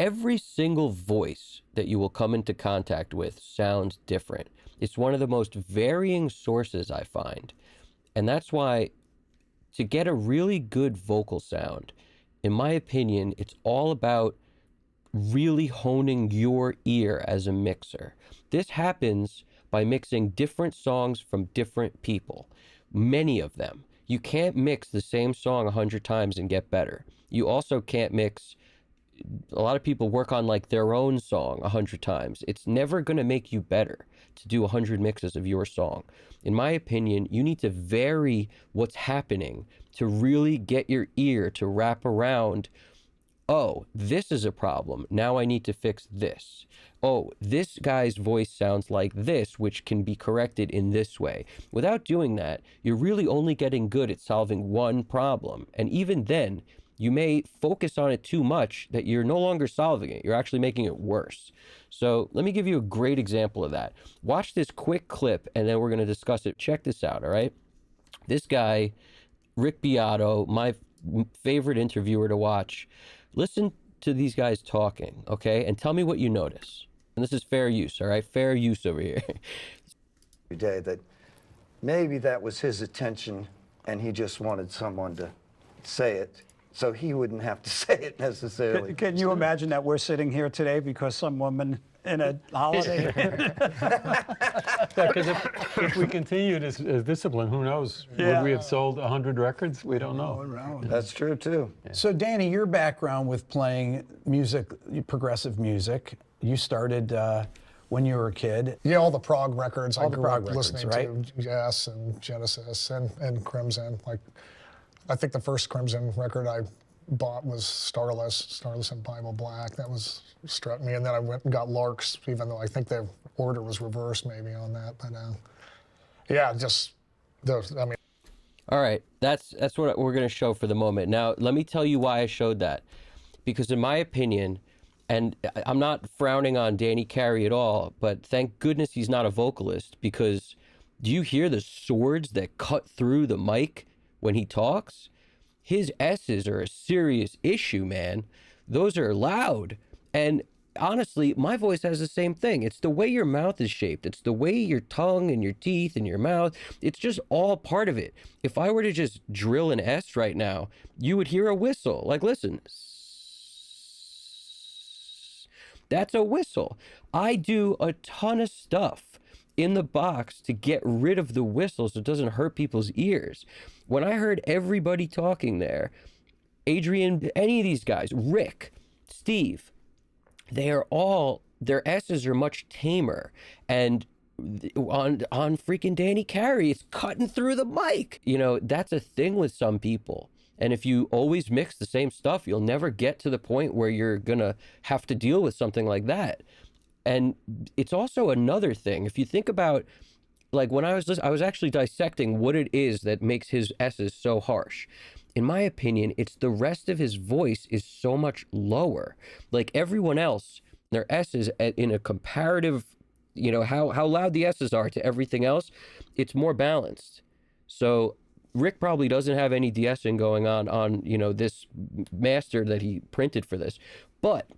every single voice that you will come into contact with sounds different. It's one of the most varying sources I find. And that's why to get a really good vocal sound, in my opinion, it's all about really honing your ear as a mixer. This happens by mixing different songs from different people, many of them. You can't mix the same song 100 times and get better. You also can't mix, a lot of people work on like their own song 100 times. It's never going to make you better to do 100 mixes of your song. In my opinion, you need to vary what's happening to really get your ear to wrap around, oh, this is a problem. Now I need to fix this. Oh, this guy's voice sounds like this, which can be corrected in this way. Without doing that, you're really only getting good at solving one problem. And even then, you may focus on it too much that you're no longer solving it. You're actually making it worse. So let me give you a great example of that. Watch this quick clip and then we're going to discuss it. Check this out, all right? This guy, Rick Beato, my favorite interviewer to watch. Listen to these guys talking, okay? And tell me what you notice. And this is fair use, all right? Fair use over here. Every day that maybe that was his attention and he just wanted someone to say it so he wouldn't have to say it necessarily. Can you imagine that we're sitting here today because some woman in a holiday? Because if we continued as discipline, who knows? Yeah. Would we have sold 100 records? We don't know. That's true too. So Danny, your background with playing music, progressive music, you started when you were a kid. Yeah, all the prog records. All I the grew prog up records, listening right? to Yes and Genesis and Crimson. Like, I think the first Crimson record I bought was Starless and Bible Black. That was struck me, and then I went and got Larks, even though I think the order was reversed maybe on that. But yeah, just those. I mean. All right, that's what we're going to show for the moment. Now, let me tell you why I showed that. Because in my opinion, and I'm not frowning on Danny Carey at all, but thank goodness he's not a vocalist, because do you hear the swords that cut through the mic when he talks? His S's are a serious issue, man. Those are loud. And honestly, my voice has the same thing. It's the way your mouth is shaped. It's the way your tongue and your teeth and your mouth, it's just all part of it. If I were to just drill an S right now, you would hear a whistle. Like, listen. That's a whistle. I do a ton of stuff in the box to get rid of the whistle so it doesn't hurt people's ears. When I heard everybody talking there, Adrian, any of these guys, Rick, Steve, they are all, their S's are much tamer. And on freaking Danny Carey, it's cutting through the mic. You know, that's a thing with some people. And if you always mix the same stuff, you'll never get to the point where you're gonna have to deal with something like that. And it's also another thing. If you think about, like when I was actually dissecting what it is that makes his S's so harsh. In my opinion, it's the rest of his voice is so much lower. Like everyone else, their S's in a comparative, you know, how loud the S's are to everything else, it's more balanced. So Rick probably doesn't have any de-essing going on, you know, this master that he printed for this. But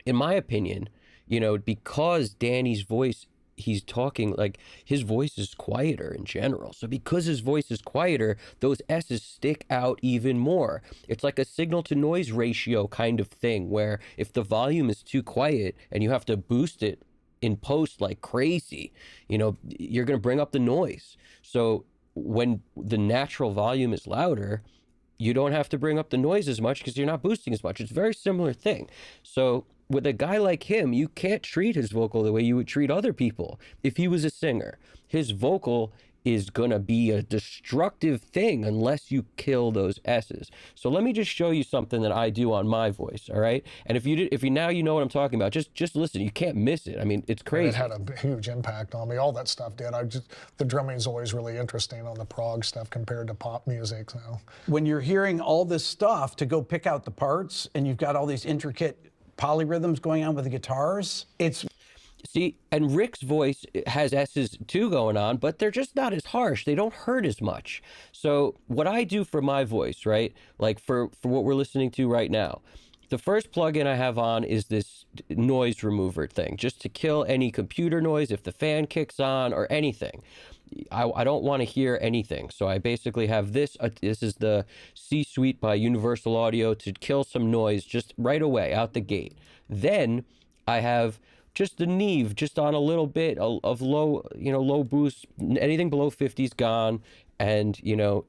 in my opinion, you know, because Danny's voice, he's talking like his voice is quieter in general. So because his voice is quieter, those S's stick out even more. It's like a signal to noise ratio kind of thing, where if the volume is too quiet and you have to boost it in post like crazy, you know, you're going to bring up the noise. So when the natural volume is louder, you don't have to bring up the noise as much because you're not boosting as much. It's a very similar thing. So with a guy like him, you can't treat his vocal the way you would treat other people. If he was a singer, his vocal is gonna be a destructive thing unless you kill those S's. So let me just show you something that I do on my voice, all right? And if you now you know what I'm talking about, just listen. You can't miss it. I mean, it's crazy. It had a huge impact on me. All that stuff did. The drumming is always really interesting on the prog stuff compared to pop music. So When you're hearing all this stuff to go pick out the parts, and you've got all these intricate polyrhythms going on with the guitars, it's... See, and Rick's voice has S's too going on, but they're just not as harsh. They don't hurt as much. So what I do for my voice, right, like for what we're listening to right now, the first plugin I have on is this noise remover thing, just to kill any computer noise if the fan kicks on or anything. I don't want to hear anything. So I basically have this. This is the C Suite by Universal Audio to kill some noise just right away out the gate. Then I have just the Neve, just on a little bit of low, low boost. Anything below 50 is gone. And,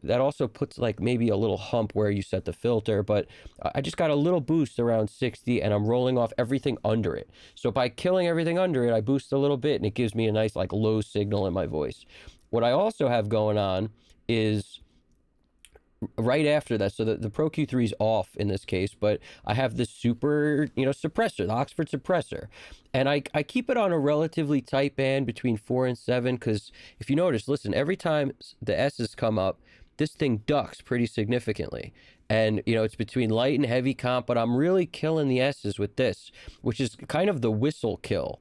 that also puts like maybe a little hump where you set the filter, but I just got a little boost around 60 and I'm rolling off everything under it. So by killing everything under it, I boost a little bit and it gives me a nice like low signal in my voice. What I also have going on is right after that, so the Pro Q3 is off in this case, but I have the super, suppressor, the Oxford suppressor. And I keep it on a relatively tight band between 4 and 7, because if you notice, listen, every time the S's come up, this thing ducks pretty significantly. And, it's between light and heavy comp, but I'm really killing the S's with this, which is kind of the whistle kill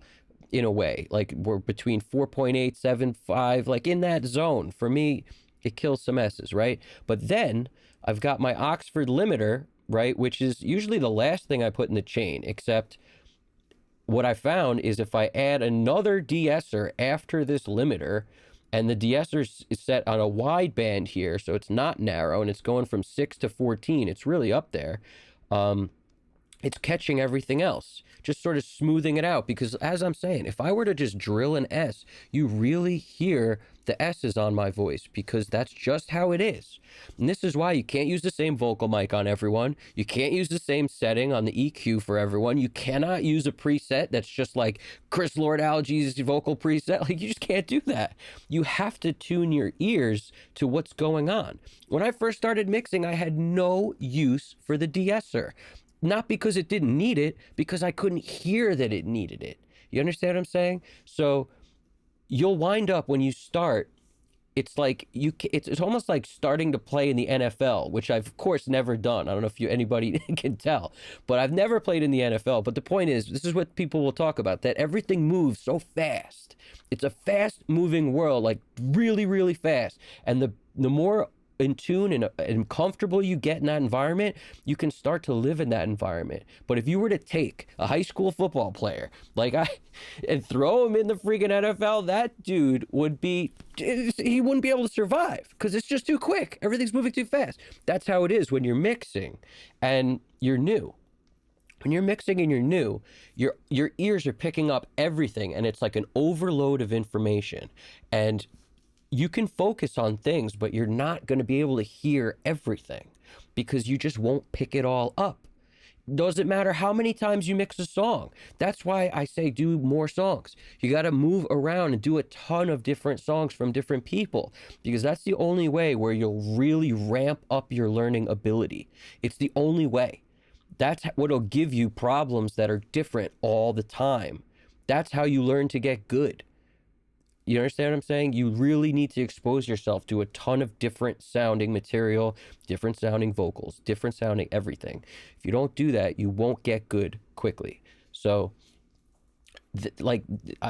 in a way. Like we're between 4.8, 7.5, like in that zone. For me, it kills some S's, right? But then I've got my Oxford limiter, right, which is usually the last thing I put in the chain, except what I found is if I add another de-esser after this limiter, and the de-esser is set on a wide band here, so it's not narrow, and it's going from 6 to 14, it's really up there, it's catching everything else, just sort of smoothing it out. Because as I'm saying, if I were to just drill an S, you really hear the S's on my voice, because that's just how it is. And this is why you can't use the same vocal mic on everyone. You can't use the same setting on the EQ for everyone. You cannot use a preset that's just like Chris Lord Algae's vocal preset. Like, you just can't do that. You have to tune your ears to what's going on. When I first started mixing, I had no use for the de-esser. Not because it didn't need it, because I couldn't hear that it needed it. You understand what I'm saying? So you'll wind up when you start, it's like it's almost like starting to play in the NFL, which I've of course never done. I don't know if anybody can tell, but I've never played in the NFL. But the point is, this is what people will talk about, that everything moves so fast. It's a fast moving world, like really, really fast. And the more in tune and comfortable you get in that environment, you can start to live in that environment. But if you were to take a high school football player and throw him in the freaking NFL, that dude he wouldn't be able to survive, because it's just too quick. Everything's moving too fast. That's how it is when you're mixing and you're new. When you're mixing and you're new, your ears are picking up everything, and it's like an overload of information. And you can focus on things, but you're not going to be able to hear everything, because you just won't pick it all up. Doesn't matter how many times you mix a song. That's why I say do more songs. You got to move around and do a ton of different songs from different people, because that's the only way where you'll really ramp up your learning ability. It's the only way. That's what'll give you problems that are different all the time. That's how you learn to get good. You understand what I'm saying? You really need to expose yourself to a ton of different sounding material, different sounding vocals, different sounding everything. If you don't do that, you won't get good quickly. So, I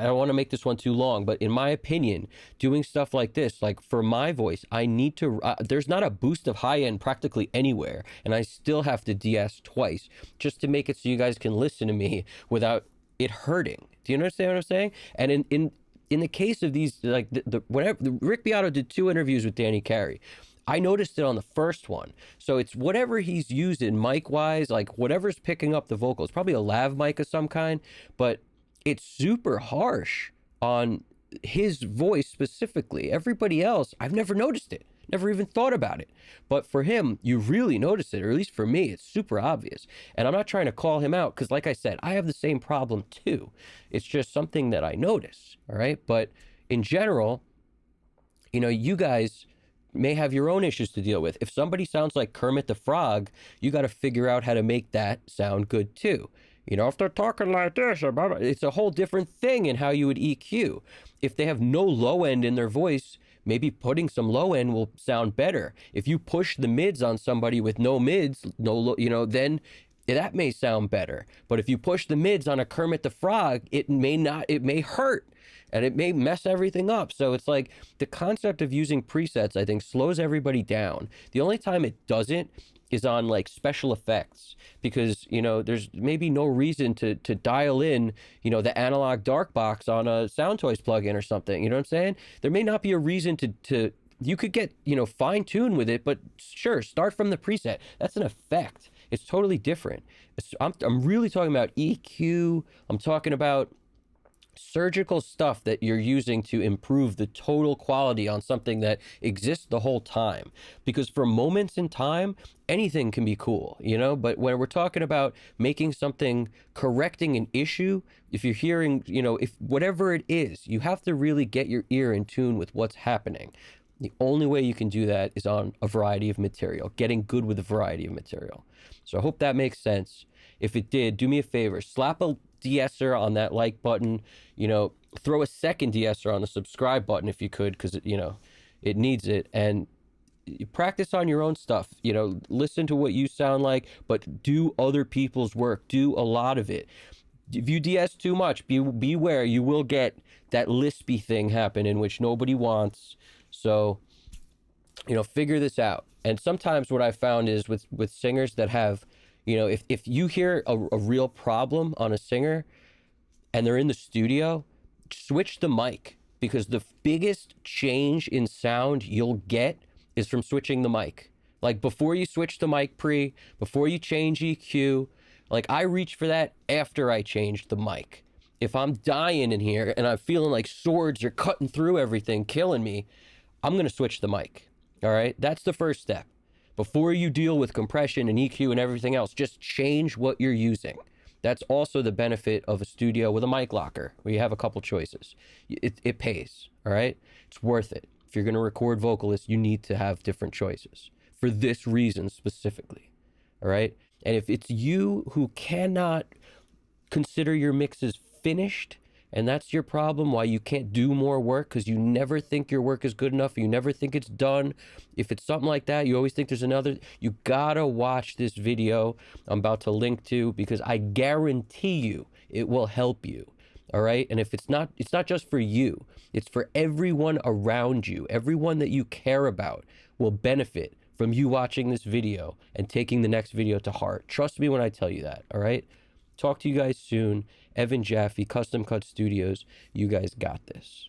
don't want to make this one too long, but in my opinion, doing stuff like this, like for my voice, I need to, there's not a boost of high end practically anywhere, and I still have to de-ess twice just to make it so you guys can listen to me without it hurting. Do you understand what I'm saying? And in the case of these, like Rick Beato did 2 interviews with Danny Carey. I noticed it on the first one. So it's whatever he's using mic wise, like whatever's picking up the vocals, probably a lav mic of some kind, but it's super harsh on his voice specifically. Everybody else, I've never noticed it. Never even thought about it. But for him, you really notice it, or at least for me, it's super obvious. And I'm not trying to call him out, because like I said, I have the same problem too. It's just something that I notice, all right? But in general, you guys may have your own issues to deal with. If somebody sounds like Kermit the Frog, you got to figure out how to make that sound good too. If they're talking like this, it's a whole different thing in how you would EQ. If they have no low end in their voice, maybe putting some low end will sound better. If you push the mids on somebody with no mids, then that may sound better. But if you push the mids on a Kermit the Frog, it may hurt, and it may mess everything up. So it's like the concept of using presets, I think, slows everybody down. The only time it doesn't is on like special effects, because you know there's maybe no reason to dial in, you know, the analog dark box on a Sound Toys plugin or something. You know what I'm saying? There may not be a reason to you could get, you know, fine tune with it, but sure, start from the preset. That's an effect. It's totally different. I'm really talking about EQ. I'm talking about surgical stuff that you're using to improve the total quality on something that exists the whole time. Because for moments in time, anything can be cool, you know? But when we're talking about making something, correcting an issue, if you're hearing, you know, if whatever it is, you have to really get your ear in tune with what's happening. The only way you can do that is on a variety of material, getting good with a variety of material. So I hope that makes sense. If it did, do me a favor, slap a de-esser on that like button, you know, throw a second de-esser on the subscribe button if you could, because, you know, it needs it. And you practice on your own stuff, you know, listen to what you sound like, but do other people's work, do a lot of it. If you de-ess too much, beware, you will get that lispy thing happen in which nobody wants. So, you know, figure this out. And sometimes what I found is with singers that have, you know, if you hear a real problem on a singer and they're in the studio, switch the mic, because the biggest change in sound you'll get is from switching the mic. Like before you switch the mic before you change EQ, like I reach for that after I change the mic. If I'm dying in here and I'm feeling like swords are cutting through everything, killing me, I'm going to switch the mic. All right. That's the first step. Before you deal with compression and EQ and everything else, just change what you're using. That's also the benefit of a studio with a mic locker, where you have a couple choices. It pays. All right. It's worth it. If you're going to record vocalists, you need to have different choices for this reason specifically. All right. And if it's you who cannot consider your mixes finished, and that's your problem, why you can't do more work, because you never think your work is good enough, you never think it's done. If it's something like that, you always think there's another, you gotta watch this video I'm about to link to, because I guarantee you it will help you. All right. And if it's not just for you, it's for everyone around you. Everyone that you care about will benefit from you watching this video and taking the next video to heart. Trust me when I tell you that. All right. Talk to you guys soon. Evan Jaffe, Custom Cut Studios. You guys got this.